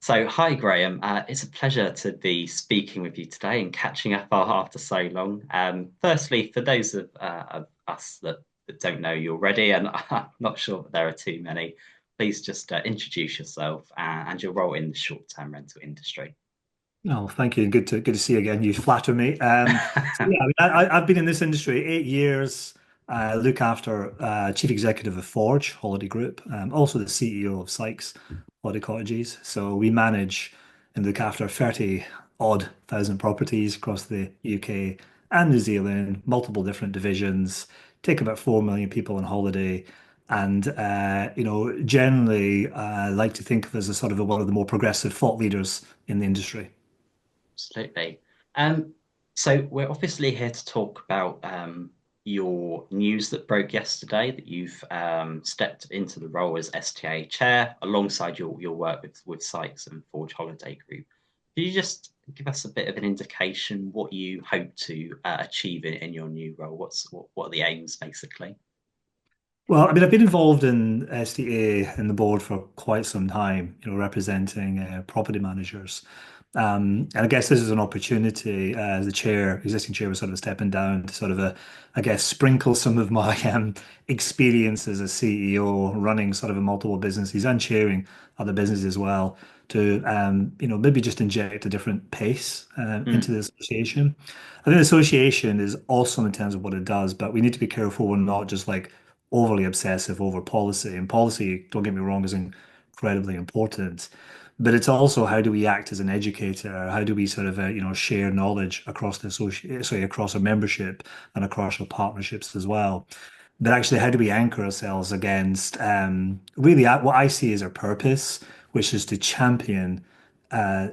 Hi Graham. It's a pleasure to be speaking with you today and catching up after so long. Firstly, for those of us that don't know you already, and I'm not sure that there are too many, please just introduce yourself and your role in the short-term rental industry. Oh, thank you. Good to see you again. You flatter me. Yeah, I've been in this industry 8 years. I look after chief executive of Forge Holiday Group, also the CEO of Sykes Holiday Cottages. So we manage and look after 30 odd thousand properties across the UK and New Zealand, multiple different divisions, take about 4 million people on holiday. And generally, I like to think of us as sort of one of the more progressive thought leaders in the industry. Absolutely. Um, so we're obviously here to talk about your news that broke yesterday that you've stepped into the role as STAA chair alongside your work with Sykes and Forge Holiday Group. Could you just give us a bit of an indication what you hope to achieve in your new role? What are the aims basically? Well, I mean, I've been involved in STAA and the board for quite some time, representing property managers. And I guess this is an opportunity as the chair, existing chair was sort of stepping down to sort of, I guess, sprinkle some of my experience as a CEO, running sort of a multiple businesses and chairing other businesses as well, to, maybe just inject a different pace into Mm, the association. I think the association is awesome in terms of what it does, but we need to be careful we're not just like overly obsessive over policy. And policy, don't get me wrong, is incredibly important. But it's also how do we act as an educator? How do we sort of share knowledge across the across our membership and across our partnerships as well? But actually, how do we anchor ourselves against really what I see as our purpose, which is to champion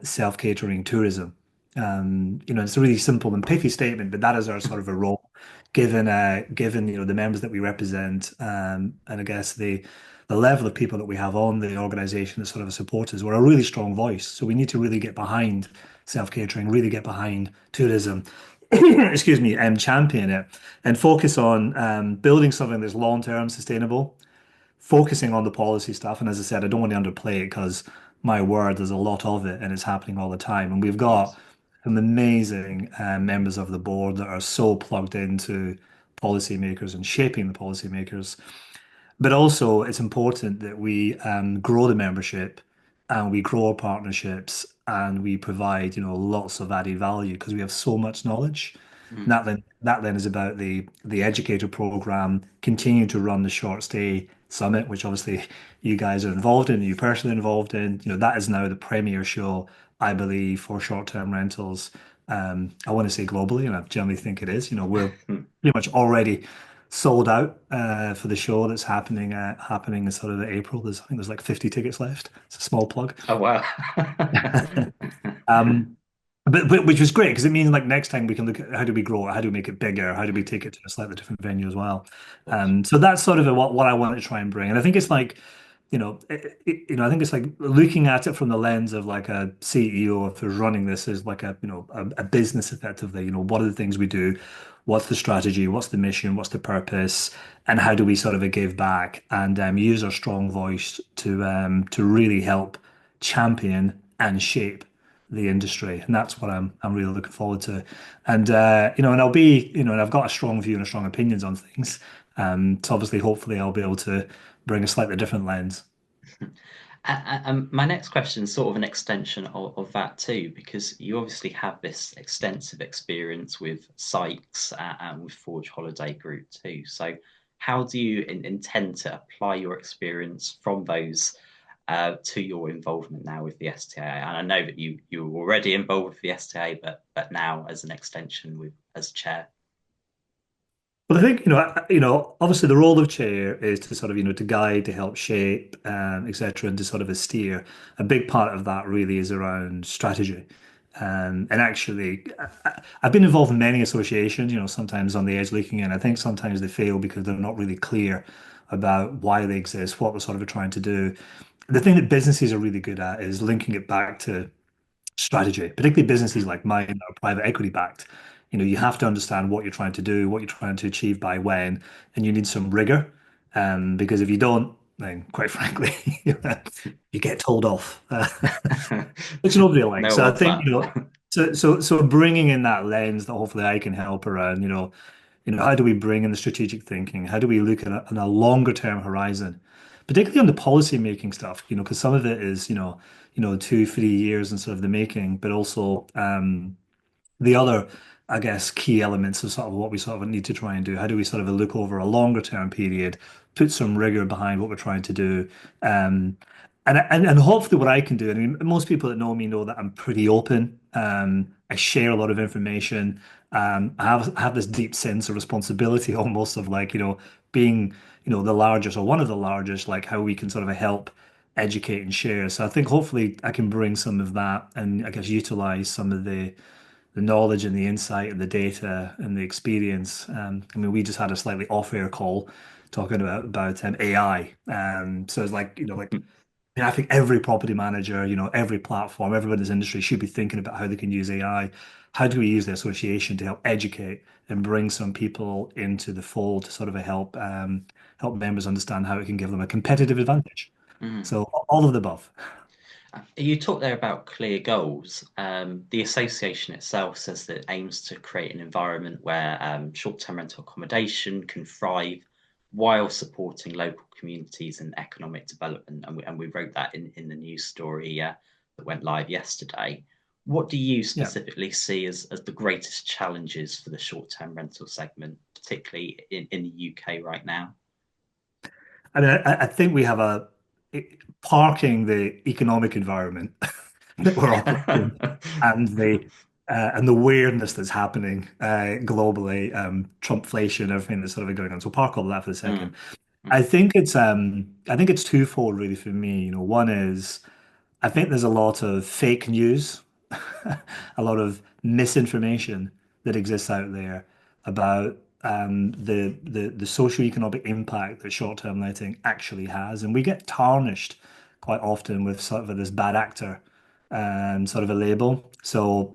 self-catering tourism. It's a really simple and pithy statement, but that is our sort of a role, given the members that we represent, and I guess the level of people that we have on the organisation as sort of a supporters. We're a really strong voice, so we need to really get behind self-catering, really get behind tourism. Excuse me, and champion it and focus on building something that's long-term sustainable, focusing on the policy stuff. And as I said, I don't want to underplay it because my word, there's a lot of it and it's happening all the time. And we've of got course. some amazing members of the board that are so plugged into policymakers and shaping the policymakers. But also, it's important that we grow the membership and we grow our partnerships and we provide, lots of added value because we have so much knowledge. Mm. That then is about the educator program, continue to run the short stay summit, which obviously you guys are involved in, you personally involved in. That is now the premier show, I believe, for short-term rentals. I want to say globally, and I generally think it is. We're pretty much already sold out for the show that's happening in sort of April. I think there's like 50 tickets left. It's a small plug. Oh wow. Um, but which was great because it means like next time we can look at how do we grow it, how do we make it bigger, how do we take it to a slightly different venue as well. So that's sort of what I want to try and bring. And I think it's like, I think it's like looking at it from the lens of like a CEO if who's running this as like a business effectively. What are the things we do? What's the strategy? What's the mission? What's the purpose? And how do we sort of give back and use our strong voice to really help champion and shape the industry, and that's what I'm really looking forward to. And and I'll be, and I've got a strong view and a strong opinions on things. So obviously, hopefully, I'll be able to bring a slightly different lens. My next question is sort of an extension of that too, because you obviously have this extensive experience with Sykes and with Forge Holiday Group too. So, how do you intend to apply your experience from those to your involvement now with the STA? And I know that you were already involved with the STA, but now as an extension with as chair. But I think, obviously the role of chair is to sort of, to guide, to help shape, etc., and to sort of steer. A big part of that really is around strategy. And actually, I've been involved in many associations, sometimes on the edge leaking in. I think sometimes they fail because they're not really clear about why they exist, what they're sort of trying to do. The thing that businesses are really good at is linking it back to strategy, particularly businesses Mm, like mine that are private equity backed. You have to understand what you're trying to do, what you're trying to achieve by when, and you need some rigor. Because if you don't then quite frankly, you get told off, which nobody likes. No So I wants think, that. so bringing in that lens that hopefully I can help around, how do we bring in the strategic thinking? How do we look at on a longer term horizon, particularly on the policy making stuff, because some of it is, 2, 3 years and sort of the making, but also, the other, I guess, key elements of sort of what we sort of need to try and do. How do we sort of look over a longer term period, put some rigor behind what we're trying to do, um, and hopefully what I can do. I mean, most people that know me know that I'm pretty open. I share a lot of information. I have this deep sense of responsibility, almost of like being the largest or one of the largest, like how we can sort of help educate and share. So I think hopefully I can bring some of that and I guess utilize some of the knowledge and the insight and the data and the experience. I mean, we just had a slightly off-air call talking about AI. So it's like I mean, I think every property manager, every platform, everyone in this industry should be thinking about how they can use AI. How do we use the association to help educate and bring some people into the fold to sort of help members understand how it can give them a competitive advantage. Mm. So all of the above. You talked there about clear goals. The association itself says that it aims to create an environment where short-term rental accommodation can thrive while supporting local communities and economic development. And we wrote that in the news story that went live yesterday. What do you Yeah. specifically see as the greatest challenges for the short-term rental segment, particularly in the UK right now? I mean, I think we have parking the economic environment that we're operating and the weirdness that's happening globally, Trumpflation, everything that's sort of going on. So park all that for a second. Mm, I think it's twofold really for me. One is I think there's a lot of fake news, a lot of misinformation that exists out there about the socioeconomic impact that short-term letting actually has, and we get tarnished quite often with sort of this bad actor sort of a label. So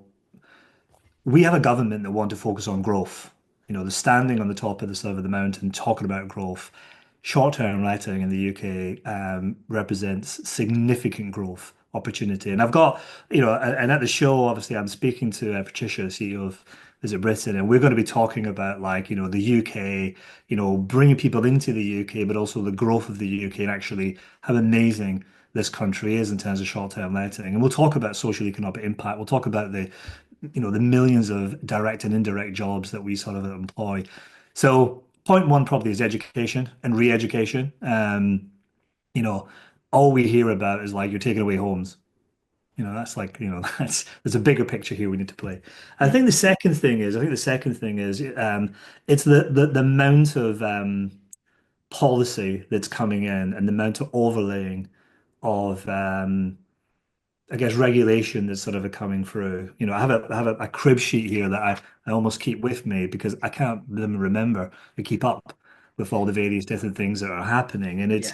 we have a government that want to focus on growth. They're standing on the top of the sort of the mountain talking about growth. Short-term letting in the UK represents significant growth opportunity. And I've got, and at the show, obviously, I'm speaking to Patricia, CEO of Visit Britain, and we're going to be talking about like, the UK, bringing people into the UK, but also the growth of the UK and actually how amazing this country is in terms of short-term letting. And we'll talk about social economic impact. We'll talk about the millions of direct and indirect jobs that we sort of employ. So point one probably is education and re-education. You know, all we hear about is like you're taking away homes. That's like, there's a bigger picture here we need to play. mm, I think the second thing is it's the amount of policy that's coming in and the amount of overlaying of I guess regulation that's sort of coming through. I have a crib sheet here that I almost keep with me because I can't even remember to keep up with all the various different things that are happening. yeah.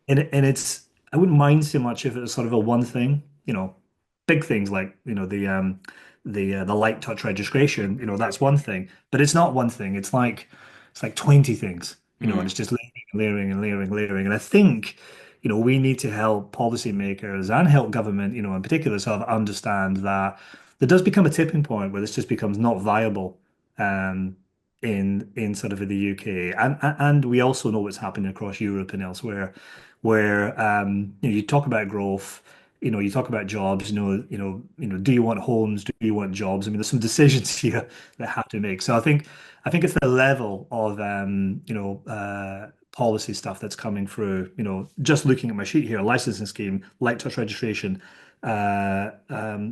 And it's I wouldn't mind so much if it was sort of a one thing, big things like, the light touch registration, that's one thing. But it's not one thing. It's like 20 things, and Mm, it's just layering and layering and layering. And I think we need to help policymakers and help government, in particular, sort of understand that there does become a tipping point where this just becomes not viable um, in sort of the UK, and we also know what's happening across Europe and elsewhere, where you talk about growth. You talk about jobs. Do you want homes? Do you want jobs? I mean, there's some decisions here that have to make. So I think it's the level of policy stuff that's coming through. Just looking at my sheet here, licensing scheme, light touch registration,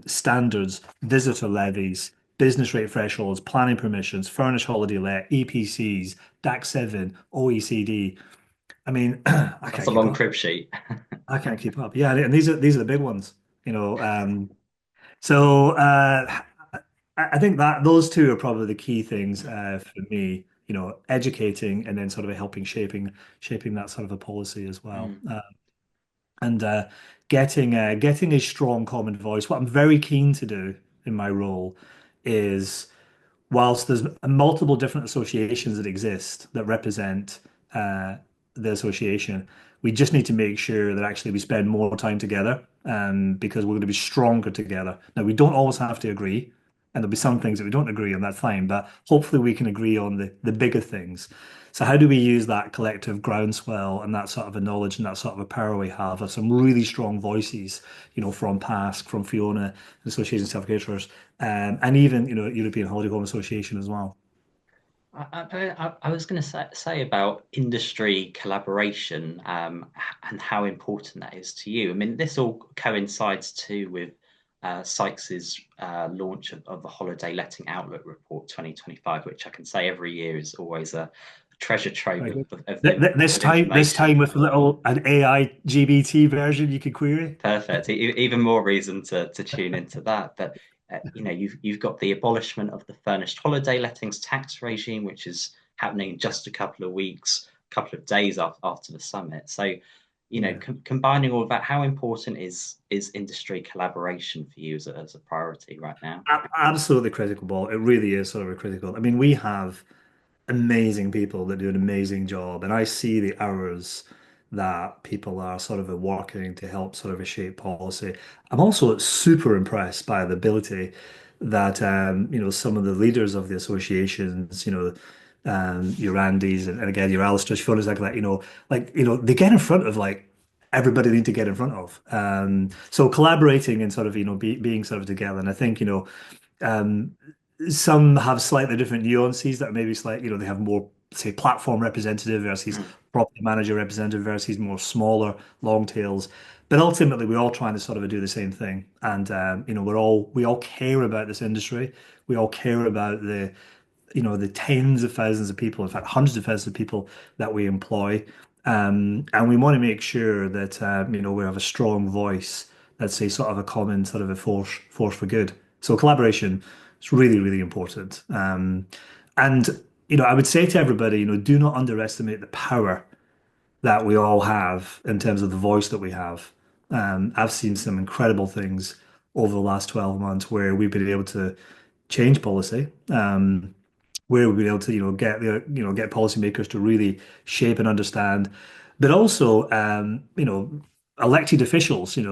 standards, visitor levies, business rate thresholds, planning permissions, furnished holiday let, EPCs, DAC 7, OECD. I mean, I that's can't a keep long up. crib sheet. I can't keep up. Yeah, and these are the big ones. So I think that those two are probably the key things for me. Educating and then sort of helping shaping that sort of a policy as well. Mm, And getting a strong common voice. What I'm very keen to do in my role is, whilst there's multiple different associations that exist that represent uh, the association, we just need to make sure that actually we spend more time together, because we're going to be stronger together. Now, we don't always have to agree, and there'll be some things that we don't agree on, that's fine, but hopefully we can agree on the bigger things. So how do we use that collective groundswell and that sort of a knowledge and that sort of a power we have of some really strong voices, from PASC, from Fiona, Association of Self-Caterers, and even, European Holiday Home Association as well. I was going to say about industry collaboration, and how important that is to you. I mean, this all coincides too with Sykes's launch of the Holiday Letting Outlook Report 2025, which I can say every year is always a treasure trove Very of, good. of, of, This of time, this information. time with a little an AI GBT version you could query. Perfect. Even more reason to tune into that. But you've got the abolishment of the furnished holiday lettings tax regime, which is happening in just a couple of weeks, a couple of days after the summit. So, Yeah. combining all of that, how important is industry collaboration for you as a priority right now? Absolutely critical ball. It really is sort of a critical. I mean, we have amazing people that do an amazing job, and I see the hours that people are sort of working to help sort of shape policy. I'm also super impressed by the ability that some of the leaders of the associations, your Andys and again your Alistairs, Fiona's like that, they get in front of like everybody they need to get in front of. So collaborating and sort of being sort of together, and I think um, some have slightly different nuances that maybe they have more, say, platform representative versus Mm. property manager representative versus more smaller long tails. But ultimately, we're all trying to sort of do the same thing. And, we all care about this industry. We all care about the tens of thousands of people, in fact, hundreds of thousands of people that we employ. And we want to make sure that, we have a strong voice, let's say, sort of a common sort of a force for good. So collaboration is really, really important. And, I would say to everybody, do not underestimate the power that we all have in terms of the voice that we have. I've seen some incredible things over the last 12 months where we've been able to change policy, where we've been able to, get policymakers to really shape and understand, but also, elected officials, we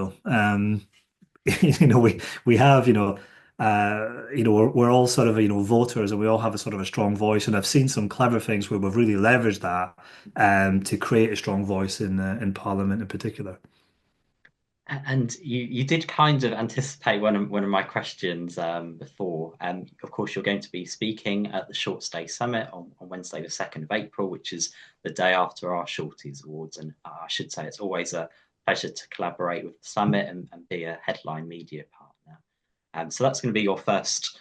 have, we're all sort of, voters and we all have a sort of a strong voice. And I've seen some clever things where we've really leveraged that to create a strong voice in Parliament in particular. And you did kind of anticipate one of my questions before. Of course, you're going to be speaking at the Short Stay Summit on Wednesday, the 2nd of April, which is the day after our Shorties Awards. And I should say it's always a pleasure to collaborate with the summit and be a headline media partner. So that's going to be your first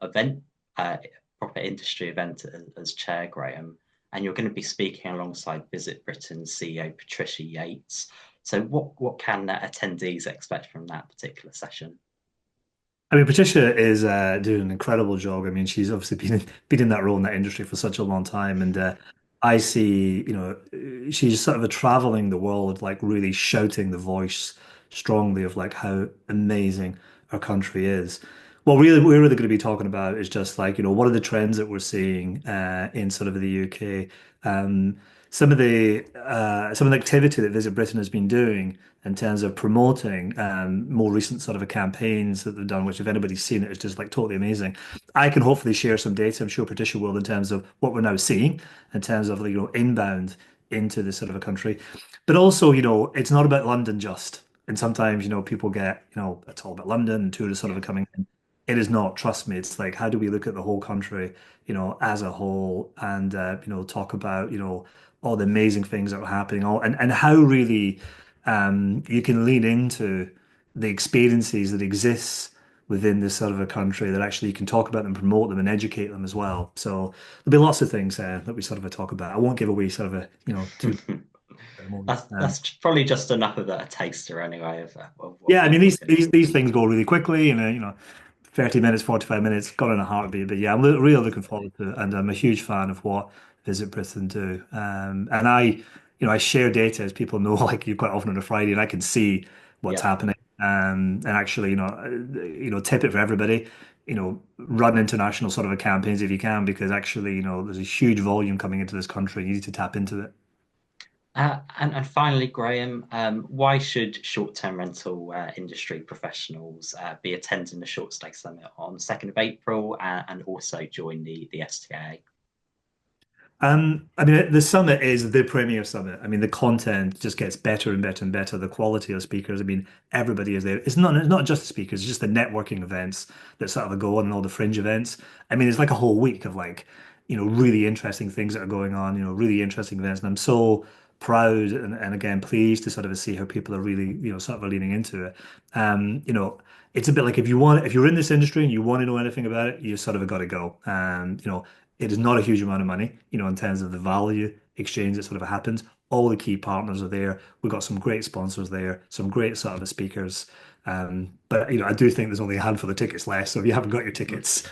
event, proper industry event as chair, Graham. And you're going to be speaking alongside Visit Britain's CEO Patricia Yates. So what can attendees expect from that particular session? I mean, Patricia is doing an incredible job. I mean, she's obviously been in that role in that industry for such a long time, and I see, she's sort of a traveling the world, like really shouting the voice strongly of like how amazing our country is. What we're really going to be talking about is just like, what are the trends that we're seeing in sort of the UK. Um, some of the activity that Visit Britain has been doing in terms of promoting more recent sort of campaigns that they've done, which if anybody's seen it, is just like totally amazing. I can hopefully share some data. I'm sure Patricia will in terms of what we're now seeing in terms of inbound into this sort of a country. But also, it's not about London just. And sometimes, people get, it's all about London and tourists sort Yeah. of coming in. It is not. Trust me. It's like, how do we look at the whole country, as a whole and, talk about, all the amazing things that are happening, and how really you can lean into the experiences that exist within this sort of a country that actually you can talk about them, promote them, and educate them as well. So there'll be lots of things that we sort of talk about. I won't give away sort of a too at the moment. That's probably just enough of a taster anyway of Yeah, I what mean you're these going to these be. these things go really quickly, and 30 minutes, 45 minutes, gone in a heartbeat. But yeah, I'm really looking forward to it, and I'm a huge fan of what Visit Britain do. And I share data as people know, like you quite often on a Friday, and I can see what's Yeah. happening. And actually, tip it for everybody. Run international sort of a campaigns if you can, because actually, there's a huge volume coming into this country. You need to tap into it. And finally, Graham, why should short-term rental industry professionals be attending the Short Stay Summit on the 2nd of April and also join the STAA? I mean, the summit is the premier summit. I mean, the content just gets better and better and better. The quality of speakers. I mean, everybody is there. It's not just the speakers. It's just the networking events that sort of go on and all the fringe events. I mean, it's like a whole week of like, really interesting things that are going on. Really interesting events. And I'm so proud and again pleased to sort of see how people are really, sort of leaning into it. It's a bit like if you're in this industry and you want to know anything about it, you sort of got to go. It is not a huge amount of money, in terms of the value exchange that sort of happens. All the key partners are there. We've got some great sponsors there, some great sort of speakers. But I do think there's only a handful of tickets left. So if you haven't got your tickets,